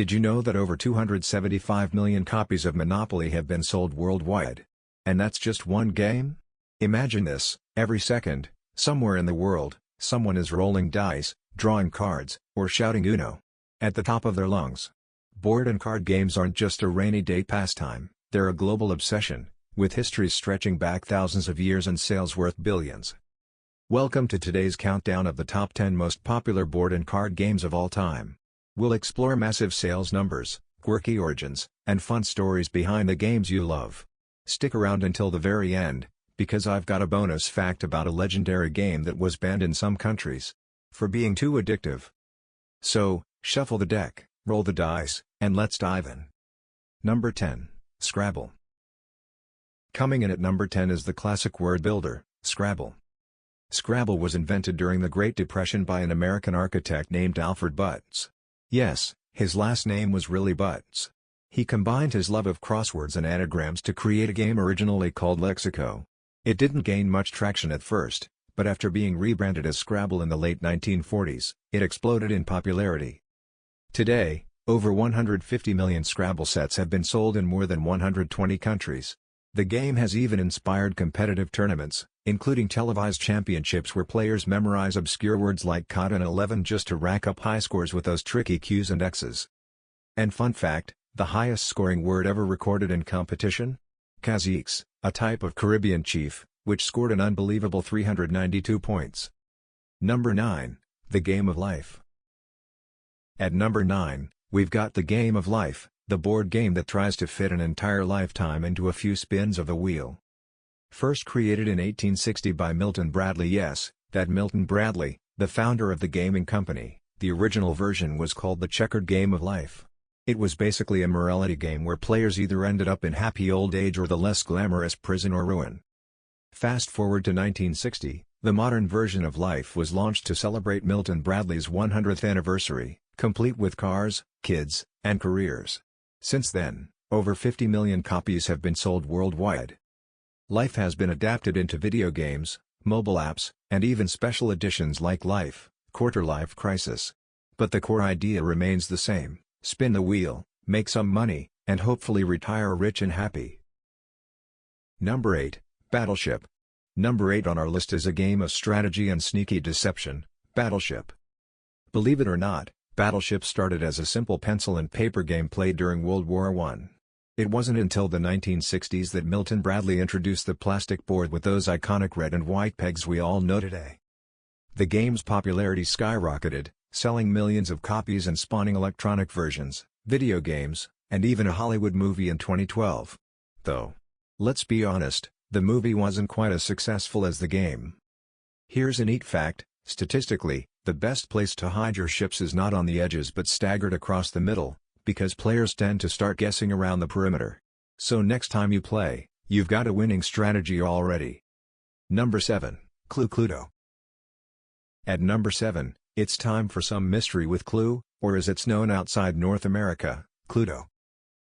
Did you know that over 275 million copies of Monopoly have been sold worldwide? And that's just one game? Imagine this: every second, somewhere in the world, someone is rolling dice, drawing cards, or shouting Uno at the top of their lungs. Board and card games aren't just a rainy day pastime, they're a global obsession, with histories stretching back thousands of years and sales worth billions. Welcome to today's countdown of the top 10 most popular board and card games of all time. We'll explore massive sales numbers, quirky origins, and fun stories behind the games you love. Stick around until the very end, because I've got a bonus fact about a legendary game that was banned in some countries for being too addictive. So, shuffle the deck, roll the dice, and let's dive in. Number 10. Scrabble. Coming in at number 10 is the classic word builder, Scrabble. Scrabble was invented during the Great Depression by an American architect named Alfred Butts. Yes, his last name was really Butts. He combined his love of crosswords and anagrams to create a game originally called Lexico. It didn't gain much traction at first, but after being rebranded as Scrabble in the late 1940s, it exploded in popularity. Today, over 150 million Scrabble sets have been sold in more than 120 countries. The game has even inspired competitive tournaments, including televised championships where players memorize obscure words like COD and 11 just to rack up high scores with those tricky Q's and X's. And fun fact, the highest scoring word ever recorded in competition? Caziques, a type of Caribbean chief, which scored an unbelievable 392 points. Number 9. The Game of Life. At number 9, we've got the Game of Life, the board game that tries to fit an entire lifetime into a few spins of the wheel. First created in 1860 by Milton Bradley, yes, that Milton Bradley, the founder of the gaming company, the original version was called the Checkered Game of Life. It was basically a morality game where players either ended up in happy old age or the less glamorous prison or ruin. Fast forward to 1960, the modern version of Life was launched to celebrate Milton Bradley's 100th anniversary, complete with cars, kids, and careers. Since then, over 50 million copies have been sold worldwide. Life has been adapted into video games, mobile apps, and even special editions like Life, Quarter Life Crisis. But the core idea remains the same: spin the wheel, make some money, and hopefully retire rich and happy. Number 8. Battleship. Number 8 on our list is a game of strategy and sneaky deception, Battleship. Believe it or not, Battleship started as a simple pencil and paper game played during World War I. It wasn't until the 1960s that Milton Bradley introduced the plastic board with those iconic red and white pegs we all know today. The game's popularity skyrocketed, selling millions of copies and spawning electronic versions, video games, and even a Hollywood movie in 2012. Though, let's be honest, the movie wasn't quite as successful as the game. Here's a neat fact: statistically, the best place to hide your ships is not on the edges but staggered across the middle, because players tend to start guessing around the perimeter. So next time you play, you've got a winning strategy already. Number 7. Cluedo. At number 7, it's time for some mystery with Clue, or as it's known outside North America, Cluedo.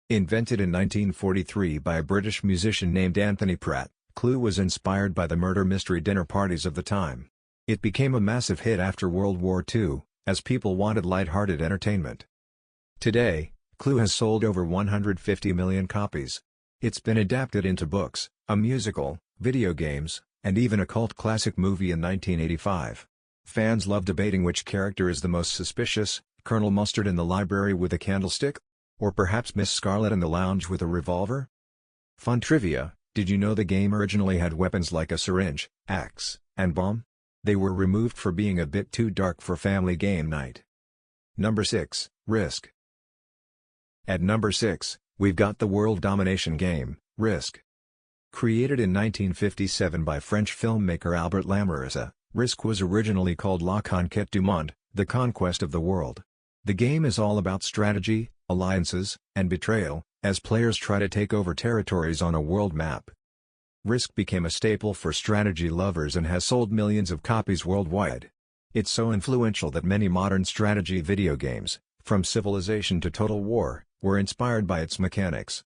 Invented in 1943 by a British musician named Anthony Pratt, Clue was inspired by the murder mystery dinner parties of the time. It became a massive hit after World War II, as people wanted light-hearted entertainment. Today, Clue has sold over 150 million copies. It's been adapted into books, a musical, video games, and even a cult classic movie in 1985. Fans love debating which character is the most suspicious: Colonel Mustard in the library with a candlestick? Or perhaps Miss Scarlet in the lounge with a revolver? Fun trivia: did you know the game originally had weapons like a syringe, axe, and bomb? They were removed for being a bit too dark for family game night. Number 6. Risk. At number 6, we've got the world domination game, Risk. Created in 1957 by French filmmaker Albert Lamorisse, Risk was originally called La Conquête du Monde, the conquest of the world. The game is all about strategy, alliances, and betrayal, as players try to take over territories on a world map. Risk became a staple for strategy lovers and has sold millions of copies worldwide. It's so influential that many modern strategy video games, from Civilization to Total War, were inspired by its mechanics.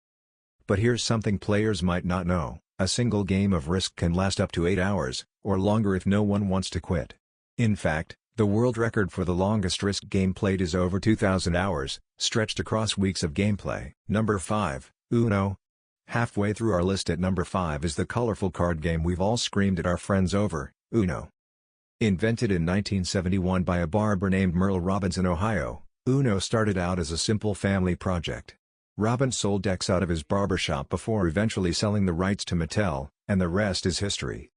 But here's something players might not know: a single game of Risk can last up to 8 hours, or longer if no one wants to quit. In fact, The world record for the longest Risk game played is over 2,000 hours, stretched across weeks of gameplay. Number 5, Uno. Halfway through our list at number 5 is the colorful card game we've all screamed at our friends over, Uno. Invented in 1971 by a barber named Merle Robbins in Ohio, Uno started out as a simple family project. Robbins sold decks out of his barbershop before eventually selling the rights to Mattel, and the rest is history.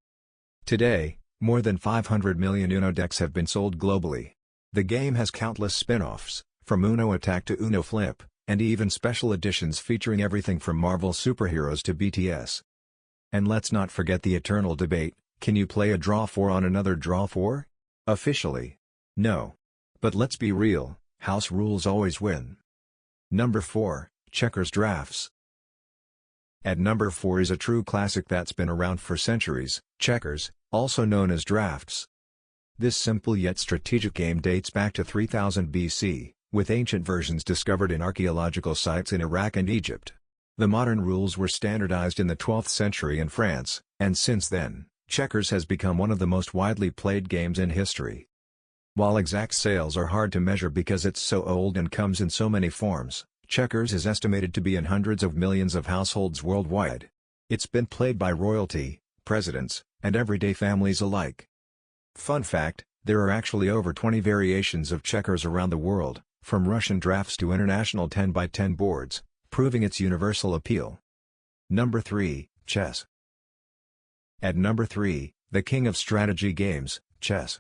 Today, more than 500 million Uno decks have been sold globally. The game has countless spin-offs, from Uno Attack to Uno Flip, and even special editions featuring everything from Marvel superheroes to BTS. And let's not forget the eternal debate, can you play a draw 4 on another draw 4? Officially, no. But let's be real, house rules always win. Number 4, Checkers Drafts. At number 4 is a true classic that's been around for centuries, checkers, also known as drafts. This simple yet strategic game dates back to 3000 BC, with ancient versions discovered in archaeological sites in Iraq and Egypt. The modern rules were standardized in the 12th century in France, and since then, checkers has become one of the most widely played games in history. While exact sales are hard to measure because it's so old and comes in so many forms, checkers is estimated to be in hundreds of millions of households worldwide. It's been played by royalty, presidents, and everyday families alike. Fun fact, there are actually over 20 variations of checkers around the world, from Russian drafts to international 10x10 boards, proving its universal appeal. Number 3, Chess. At number 3, the king of strategy games, chess.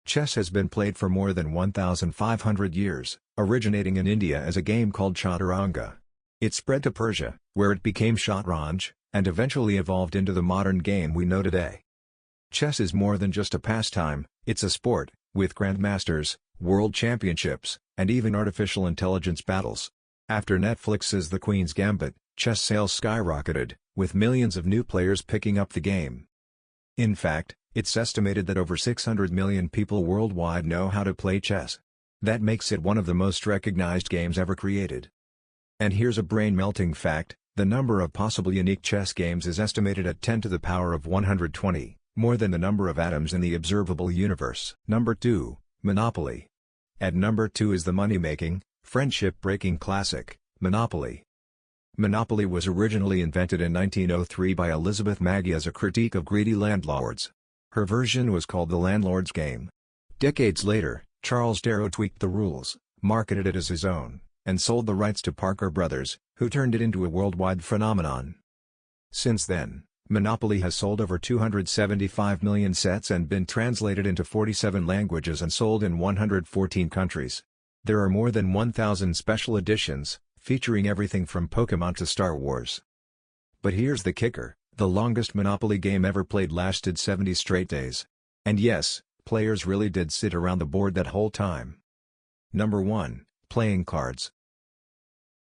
Chess has been played for more than 1,500 years, originating in India as a game called chaturanga. It spread to Persia, where it became shatranj, and eventually evolved into the modern game we know today. Chess is more than just a pastime, it's a sport, with grandmasters, world championships, and even artificial intelligence battles. After Netflix's The Queen's Gambit, chess sales skyrocketed, with millions of new players picking up the game. In fact, it's estimated that over 600 million people worldwide know how to play chess. That makes it one of the most recognized games ever created. And here's a brain-melting fact, the number of possible unique chess games is estimated at 10 to the power of 120, more than the number of atoms in the observable universe. Number 2, Monopoly. At number 2 is the money-making, friendship-breaking classic, Monopoly. Monopoly was originally invented in 1903 by Elizabeth Magie as a critique of greedy landlords. Her version was called the Landlord's Game. Decades later, Charles Darrow tweaked the rules, marketed it as his own, and sold the rights to Parker Brothers, who turned it into a worldwide phenomenon. Since then, Monopoly has sold over 275 million sets and been translated into 47 languages and sold in 114 countries. There are more than 1,000 special editions, featuring everything from Pokemon to Star Wars. But here's the kicker, the longest Monopoly game ever played lasted 70 straight days. And yes, players really did sit around the board that whole time. Number 1, Playing Cards.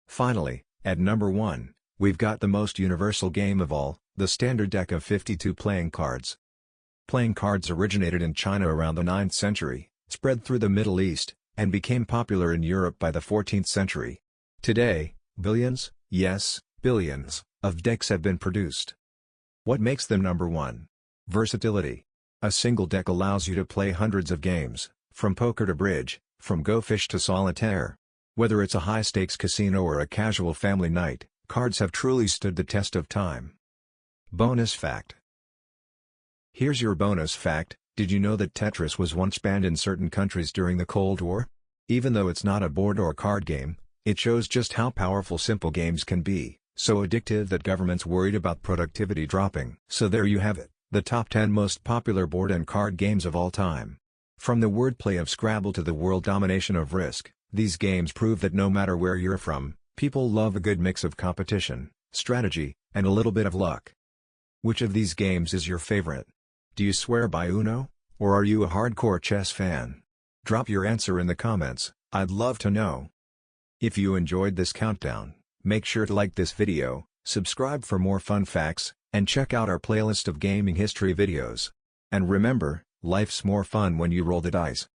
Finally, at number 1, we've got the most universal game of all, the standard deck of 52 playing cards. Playing cards originated in China around the 9th century, spread through the Middle East, and became popular in Europe by the 14th century. Today, billions, yes, billions, of decks have been produced. What makes them number 1? Versatility. A single deck allows you to play hundreds of games, from poker to bridge, from Go Fish to solitaire. Whether it's a high-stakes casino or a casual family night, cards have truly stood the test of time. Bonus fact. Here's your bonus fact, did you know that Tetris was once banned in certain countries during the Cold War? Even though it's not a board or card game, it shows just how powerful simple games can be, so addictive that governments worried about productivity dropping. So there you have it, the top 10 most popular board and card games of all time. From the wordplay of Scrabble to the world domination of Risk, these games prove that no matter where you're from, people love a good mix of competition, strategy, and a little bit of luck. Which of these games is your favorite? Do you swear by Uno, or are you a hardcore chess fan? Drop your answer in the comments, I'd love to know. If you enjoyed this countdown, make sure to like this video, subscribe for more fun facts, and check out our playlist of gaming history videos. And remember, life's more fun when you roll the dice.